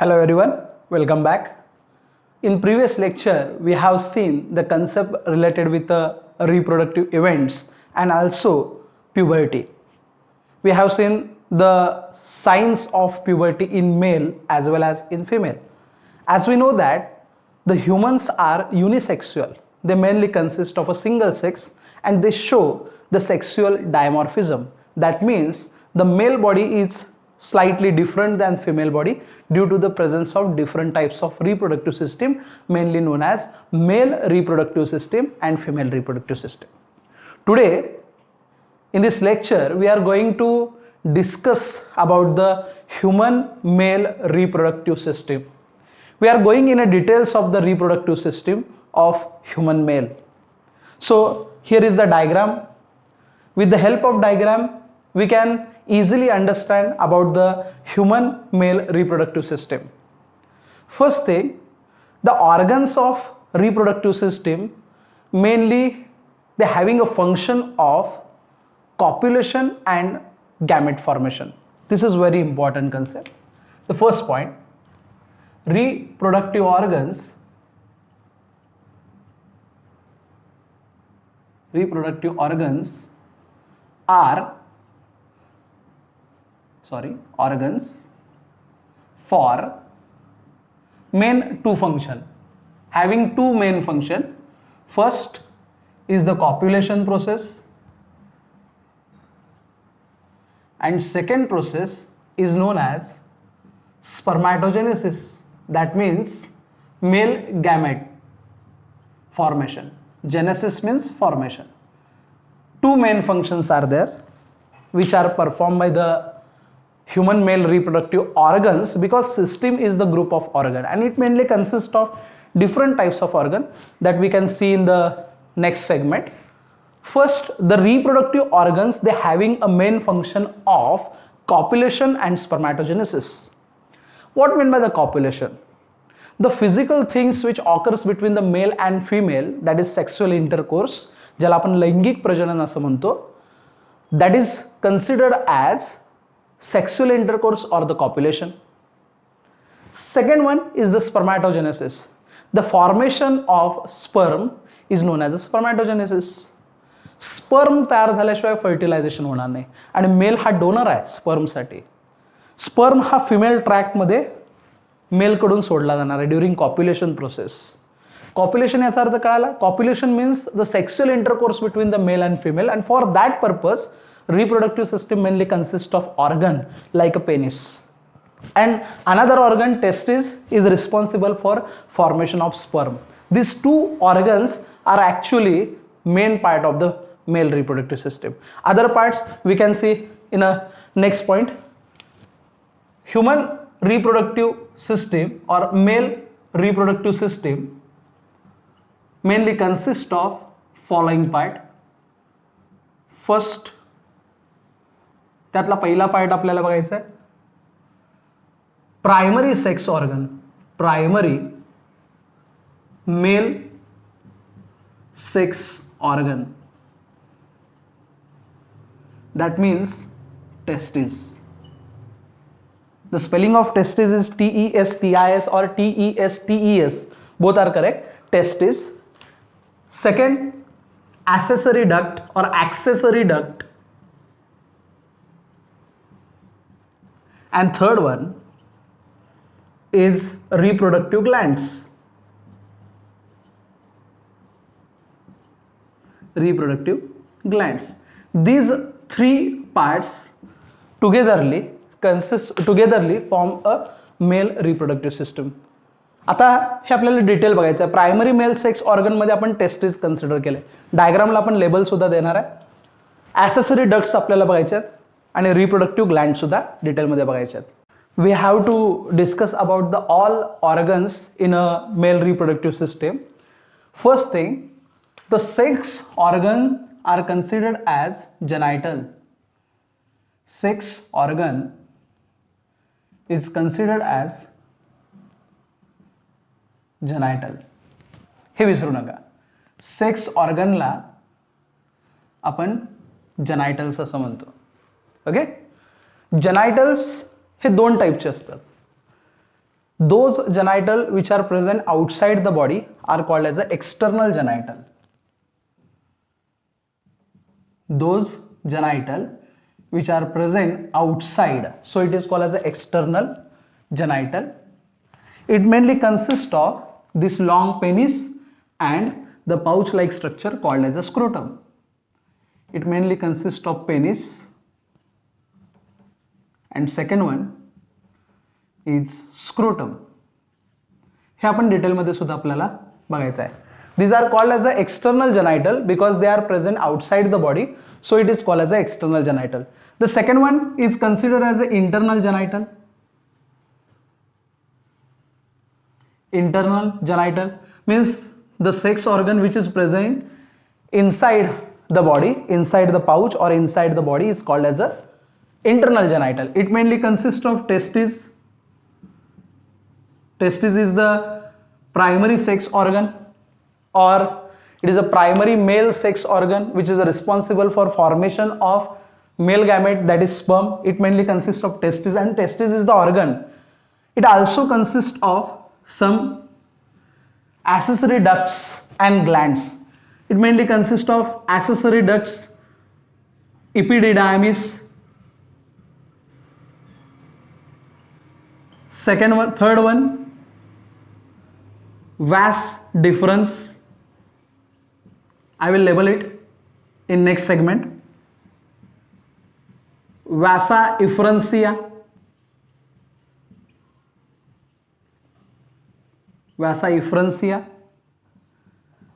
Hello everyone, welcome back. In previous lecture, we have seen the concept related with the reproductive events and also puberty. We have seen the signs of puberty in male as well as in female. As we know that the humans are unisexual. They mainly consist of a single sex and they show the sexual dimorphism. That means the male body is slightly different than female body due to the presence of different types of reproductive system, mainly known as male reproductive system and female reproductive system. Today in this lecture we are going to discuss about the human male reproductive system. We are going in a details of the reproductive system of human male. So here is the diagram. With the help of diagram we can easily understand about the human male reproductive system. First thing, the organs of reproductive system mainly they having a function of copulation and gamete formation. This is very important concept. The first point, reproductive organs are organs for main two function, having two main function. First is the copulation process and second process is known as spermatogenesis. That means male gamete formation. Genesis means formation. Two main functions are there which are performed by the human male reproductive organs, because system is the group of organ and it mainly consists of different types of organ that we can see in the next segment. First, the reproductive organs they having a main function of copulation and spermatogenesis. What mean by the copulation? The physical things which occurs between the male and female, that is sexual intercourse, ज्याला आपण लैंगिक प्रजनन असं म्हणतो, that is considered as sexual intercourse or the copulation. Second one is the spermatogenesis. The formation of sperm is known as a spermatogenesis. Sperm तयार झाल्याशिवाय fertilisation होणार नाही आणि मेल हा डोनर आहे स्पर्म साठी. स्पर्म हा फिमेल ट्रॅक मध्ये मेल कडून सोडला जाणार आहे ड्यूरिंग कॉप्युलेशन प्रोसेस. कॉप्युलेशन याचा अर्थ कळाला. Copulation means the sexual intercourse between the male and female and for that purpose reproductive system mainly consists of organ like a penis, and another organ, testis, is responsible for formation of sperm. These two organs are actually main part of the male reproductive system. Other parts we can see in a next point. Human reproductive system or male reproductive system mainly consists of following part. First, त्यातला पहिला part आपल्याला बघायचा आहे primary sex organ. Primary male sex organ, that means testis. The spelling of testis is T-E-S-T-I-S or T-E-S-T-E-S, both are correct. Testis. Second, accessory duct or accessory duct, and third one is reproductive glands. Reproductive glands. These three parts togetherly form a male reproductive system. आता हे आपल्याला detail बघायचं आहे. Primary male sex organ मध्ये आपण testis consider केले. डायग्रामला आपण label सुद्धा देणार आहे. ॲसेसरी डक्ट्स आपल्याला बघायचे आहेत आणि रिप्रोडक्टिव्ह ग्लँड सुद्धा डिटेलमध्ये बघायचे आहेत. We have to discuss about the all organs in a male reproductive system. First thing, the sex organ are considered as genital. Sex organ is considered as genital. हे विसरू नका. सेक्स ऑर्गनला आपण जेनायटल्स असं म्हणतो. Okay. जेनायटल्स हे दोन टाईपचे असतात. those genital which are present outside the body are called as the external genital. Those genital which are present outside, so it is called as the external genital. It mainly consists of this long penis and the pouch like structure called as a scrotum. It mainly consists of penis, and second one is scrotum. हे आपण detail मध्ये सुद्धा आपल्याला बघायचं आहे. These are called as the external genital because they are present outside the body, so it is called as the external genital. The second one is considered as the internal genital. Internal genital means the sex organ which is present inside the body, inside the pouch or inside the body is called as a internal genital. It mainly consists of testes. Testis is the primary sex organ, or it is a primary male sex organ which is responsible for formation of male gamete, that is sperm. It mainly consists of testes, and testis is the organ. It also consists of some accessory ducts and glands. It mainly consists of accessory ducts, epididymis, second one, third one, vas deferens. I will label it in next segment. Vasa efferentia, vasa efferentia.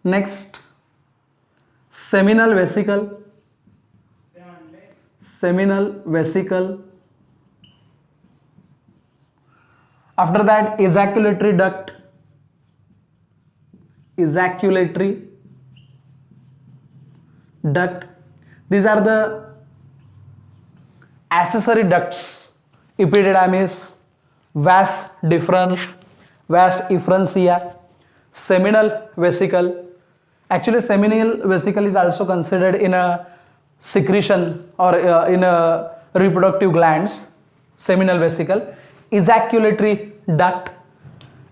Next, seminal vesicle, seminal vesicle. After that, ejaculatory duct, ejaculatory duct. These are the accessory ducts: epididymis, vas deferens, vas efferentia, seminal vesicle. Actually, seminal vesicle is also considered in a secretion or in a reproductive glands. Seminal vesicle, ejaculatory duct.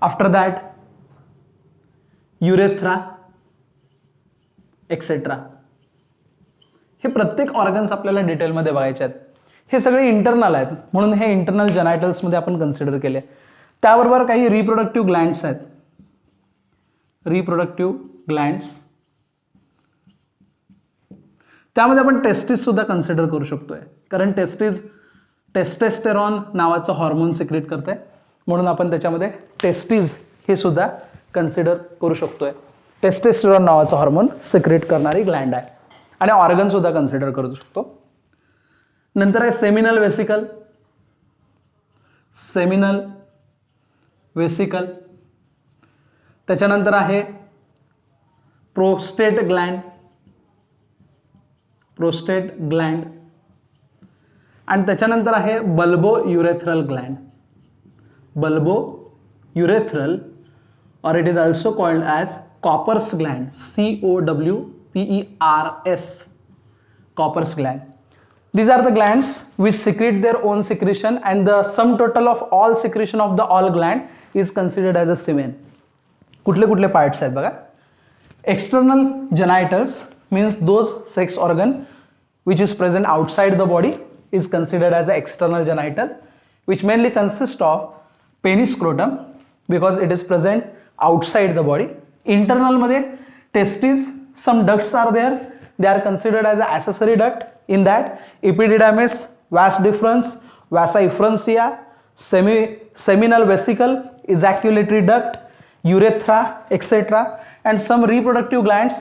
After that, urethra, etc. हे प्रत्येक organs आपल्याला डिटेलमध्ये बघायचे आहेत. हे सगळे internal आहेत, म्हणून हे internal जेनायटल्स मध्ये आपण कन्सिडर केले. त्याबरोबर काही रिप्रोडक्टिव्ह ग्लँड्स आहेत. रिप्रोडक्टिव्ह ग्लँड्स, त्यामध्ये आपण टेस्टिस सुद्धा कन्सिडर करू शकतोय, कारण टेस्टेस्टेरॉन नावाचं हॉर्मोन सिक्रेट करते, म्हणून आपण त्याच्यामध्ये टेस्टिस हे सुद्धा कन्सिडर करू शकतोय. टेस्टेस्टेरॉन नावाचं हॉर्मोन सिक्रेट करणारी ग्लँड आहे, आणि ऑर्गन सुद्धा कन्सिडर करू शकतो. नंतर आहे सेमिनल वेसिकल. Seminal vesicle. त्याच्यानंतर आहे प्रोस्टेट ग्लँड. Prostate Gland. आणि त्याच्यानंतर आहे bulbo urethral Gland. Bulbo urethral, or it is also called as Cowper's gland, COWPERS, Cowper's gland. These are the glands which secrete their own secretion, and the sum total of all secretion of the all gland is considered as a semen. कुठले कुठले parts आहेत बघा. External genitals means those sex organ which is present outside the body is considered as an external genital, which mainly consists of penis, scrotum, because it is present outside the body. Internal मध्ये testes, some ducts are there, they are considered as an accessory duct. In that, epididymis, vas deferens, vasa efferentia, seminal vesicle, ejaculatory duct, urethra, etc. and some reproductive glands.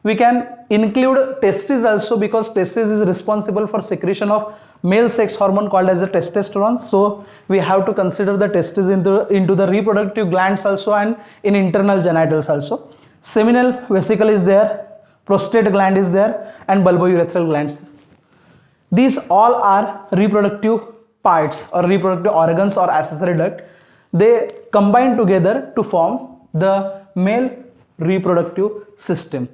We can include testes also, because testes is responsible for secretion of male sex hormone called as the testosterone. So we have to consider the testes into the reproductive glands also, and in internal genitals also. Seminal vesicle is there, prostate gland is there, and bulbourethral glands. These all are reproductive parts or reproductive organs or accessory duct. They combine together to form the male reproductive system.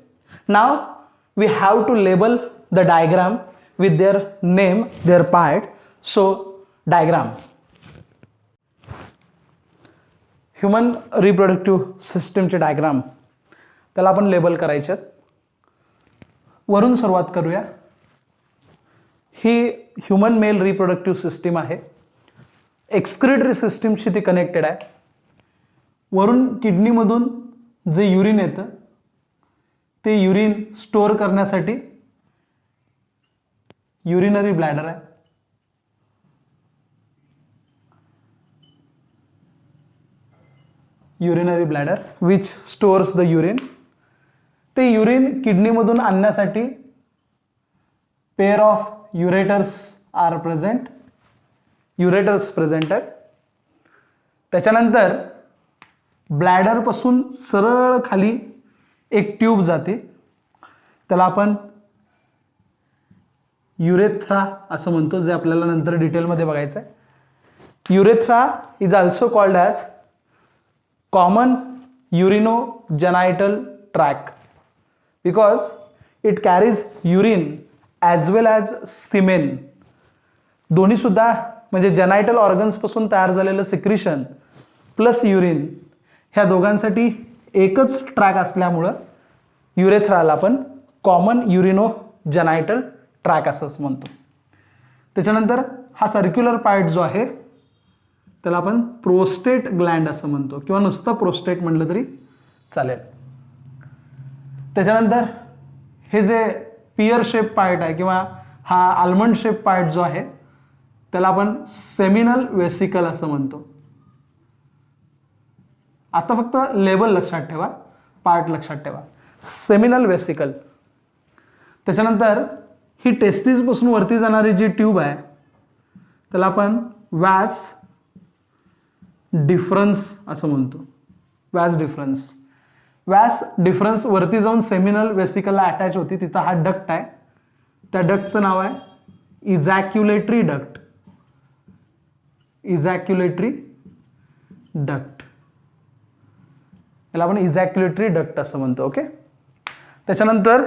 Now we have to label the diagram with their name, their part. So diagram. Human reproductive सिस्टीमचे diagram, त्याला आपण label करायचे आहेत. वरून सुरुवात करूया. ही human male reproductive system आहे. एक्सक्रिटरी सिस्टीमशी ती कनेक्टेड आहे. वरून किडनीमधून जे युरिन येतं ते युरिन स्टोअर करण्यासाठी युरिनरी ब्लॅडर आहे. Urinary bladder which stores the urine. ते युरिन किडनीमधून आणण्यासाठी pair of ureters are present. Ureters present आहेत. त्याच्यानंतर ब्लॅडरपासून सरळ खाली एक ट्यूब जाते, त्याला आपण युरेथ्रा असं म्हणतो, जे आपल्याला नंतर डिटेलमध्ये बघायचं आहे. Urethra is also called as common urinogenital tract because it carries urine as well as semen. दोन्ही सुद्धा म्हणजे जेनायटल ऑर्गन्सपासून तयार झालेलं सिक्रिशन प्लस युरिन ह्या दोघांसाठी एकच ट्रॅक असल्यामुळं युरेथ्राला आपण कॉमन युरिनोजेनायटल ट्रॅक असंच म्हणतो. त्याच्यानंतर हा सर्क्युलर पार्ट जो आहे त्याला आपण प्रोस्टेट ग्लँड असं म्हणतो किंवा नुसतं प्रोस्टेट म्हटलं तरी चालेल. त्याच्यानंतर हे जे पियर शेप पार्ट आहे किंवा हा आल्मंड शेप पार्ट जो आहे त्याला आपण सेमिनल वेसिकल असं म्हणतो. आता फक्त लेबल लक्षात ठेवा, पार्ट लक्षात ठेवा. Seminal vesicle. त्याच्यानंतर ही टेस्टिस पासून वरती जाणारी जी ट्यूब आहे त्याला आपण व्यास डिफरन्स असं म्हणतो. व्यास डिफरन्स. व्यास डिफरन्स वरती जाऊन सेमिनल वेसिकलला अटॅच होती. तिथं हा डक्ट आहे. त्या डक्टचं नाव आहे इजॅक्युलेटरी डक्ट. Ejaculatory duct. याला आपण इजॅक्युलेटरी डक्ट असं म्हणतो. ओके. त्याच्यानंतर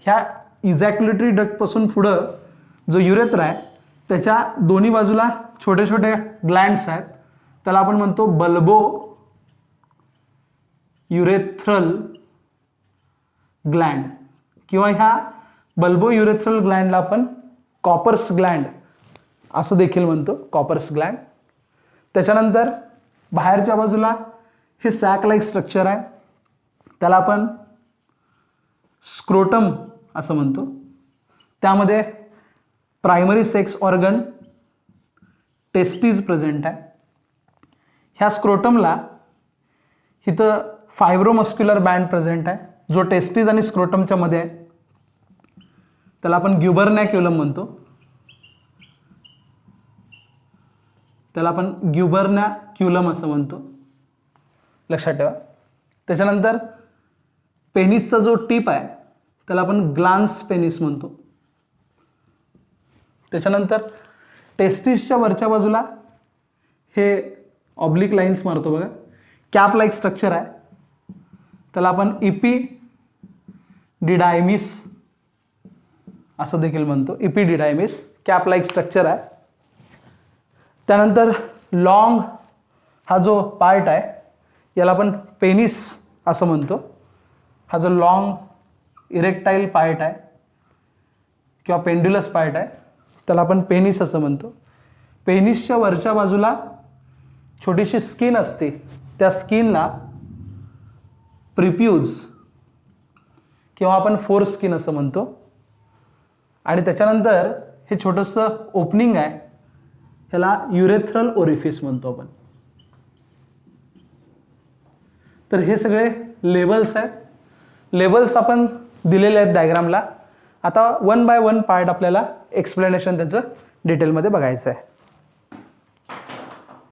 ह्या इजॅक्युलेटरी डक्ट पासून पुढं जो युरेथ्रा आहे त्याच्या दोन्ही बाजूला छोटे छोटे ग्लँड्स आहेत, त्याला आपण म्हणतो बल्बो युरेथ्रल ग्लँड किंवा ह्या बल्बो युरेथ्रल ग्लँडला आपण कॉपर्स ग्लँड असं देखील म्हणतो. Cowper's gland. त्याच्यानंतर बाहेरच्या बाजूला हे सॅक लाईक स्ट्रक्चर आहे, त्याला आपण स्क्रोटम असं म्हणतो. त्यामध्ये primary sex organ testes present आहे. ह्या स्क्रोटमला इथं फायब्रोमस्क्युलर बँड प्रेझेंट आहे जो टेस्टीज आणि स्क्रोटमच्या मध्ये आहे. त्याला आपण ग्युबर्नॅक्युलम म्हणतो. त्याला आपण ग्युबर्नॅक्युलम असं म्हणतो. लक्षात ठेवा. त्याच्यानंतर पेनिसचा जो टिप आहे त्याला आपण ग्लान्स पेनिस म्हणतो. त्याच्यानंतर टेस्टिसच्या वरच्या बाजूला हे ऑब्लिक लाईन्स मारतो बघा, कॅप लाईक स्ट्रक्चर आहे, त्याला आपण इपिडिडायमिस असं देखील म्हणतो. इपिडिडायमिस कॅप लाईक स्ट्रक्चर आहे. त्यानंतर लॉंग हा जो पार्ट आहे याला आपण पेनिस असं म्हणतो. हा जो लॉंग इरेक्टाईल पार्ट आहे किंवा पेंड्युलस पार्ट आहे त्याला आपण पेनिस असं म्हणतो. पेनिसच्या वरच्या बाजूला छोटीशी स्किन असते, त्या स्किनला प्रिप्यूज किंवा आपण फोर स्किन असं म्हणतो. आणि त्याच्यानंतर हे छोटंसं ओपनिंग आहे, ह्याला युरेथ्रल ओरिफिस म्हणतो आपण. तर हे सगळे लेबल्स आहेत. लेबल्स आपण दिलेले आहेत डायग्रामला. आता वन बाय वन पार्ट आपल्याला एक्सप्लेनेशन त्याचं डिटेलमध्ये बघायचं आहे.